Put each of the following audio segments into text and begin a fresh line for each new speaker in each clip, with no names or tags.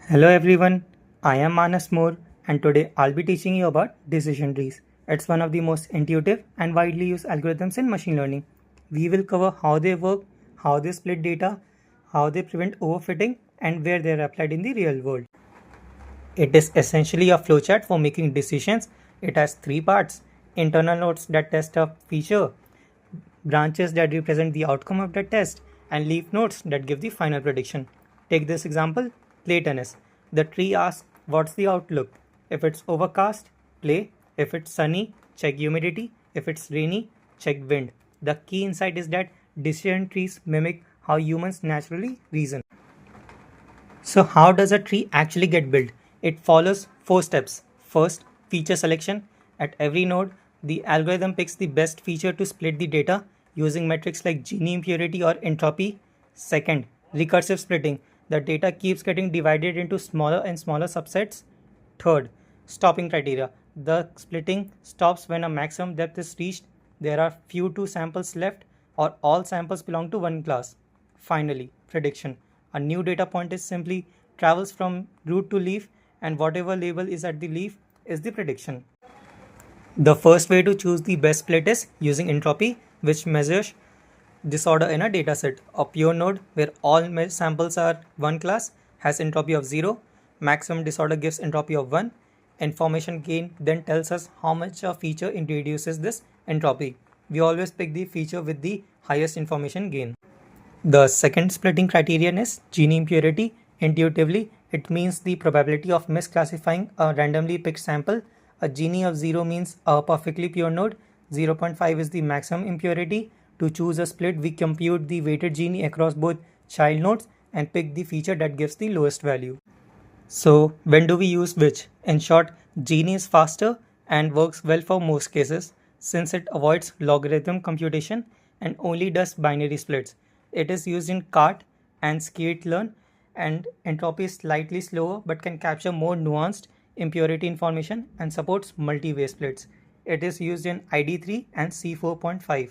Hello everyone, I am Manas Moore and today I'll be teaching you about decision trees. It's one of the most intuitive and widely used algorithms in machine learning. We will cover how they work, how they split data, how they prevent overfitting, and where they are applied in the real world. It is essentially a flowchart for making decisions. It has three parts: internal nodes that test a feature, branches that represent the outcome of the test, and leaf nodes that give the final prediction. Take this example, play tennis. The tree asks, what's the outlook? If it's overcast, play. If it's sunny, check humidity. If it's rainy, check wind. The key insight is that decision trees mimic how humans naturally reason. So how does a tree actually get built? It follows four steps. First, feature selection. At every node, the algorithm picks the best feature to split the data using metrics like Gini impurity or entropy. Second, recursive splitting. The data keeps getting divided into smaller and smaller subsets. Third, stopping criteria. The splitting stops when a maximum depth is reached. There are few two samples left or all samples belong to one class. Finally, prediction. A new data point is simply travels from root to leaf and whatever label is at the leaf is the prediction. The first way to choose the best split is using entropy, which measures disorder in a dataset. A pure node where all samples are one class has entropy of 0. Maximum disorder gives entropy of 1. Information gain then tells us how much a feature introduces this entropy. We always pick the feature with the highest information gain. The second splitting criterion is Gini impurity. Intuitively, it means the probability of misclassifying a randomly picked sample. A Gini of 0 means a perfectly pure node. 0.5 is the maximum impurity. To choose a split, we compute the weighted Gini across both child nodes and pick the feature that gives the lowest value. So, when do we use which? In short, Gini is faster and works well for most cases since it avoids logarithm computation and only does binary splits. It is used in CART and scikit-learn, and entropy is slightly slower but can capture more nuanced impurity information and supports multi-way splits. It is used in ID3 and C4.5.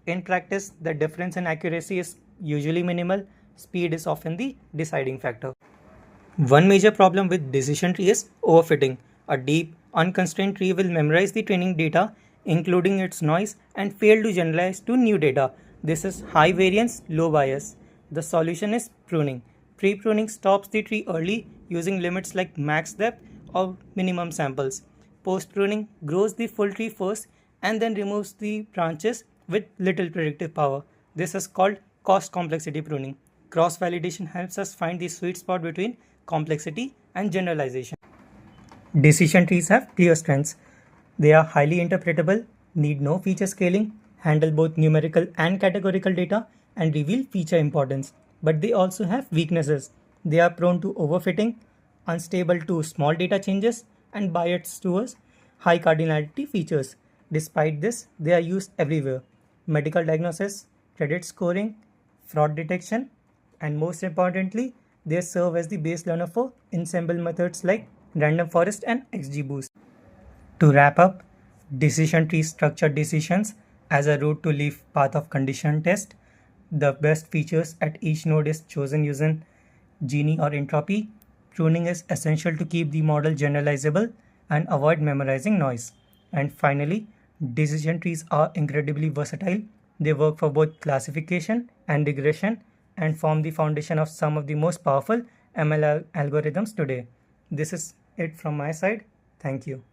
In practice, the difference in accuracy is usually minimal. Speed is often the deciding factor. One major problem with decision tree is overfitting. A deep, unconstrained tree will memorize the training data, including its noise, and fail to generalize to new data. This is high variance, low bias. The solution is pruning. Pre-pruning stops the tree early using limits like max depth or minimum samples. Post-pruning grows the full tree first and then removes the branches with little predictive power. This is called cost complexity pruning. Cross-validation helps us find the sweet spot between complexity and generalization. Decision trees have clear strengths. They are highly interpretable, need no feature scaling, handle both numerical and categorical data, and reveal feature importance. But they also have weaknesses. They are prone to overfitting, unstable to small data changes, and biased towards high cardinality features. Despite this, they are used everywhere: medical diagnosis, credit scoring, fraud detection, and most importantly, they serve as the base learner for ensemble methods like random forest and XGBoost. To wrap up, decision trees structure decisions as a root to leaf path of condition test. The best features at each node is chosen using Gini or entropy. Pruning is essential to keep the model generalizable and avoid memorizing noise. And finally, decision trees are incredibly versatile. They work for both classification and regression and form the foundation of some of the most powerful ML algorithms today. This is it from my side. Thank you.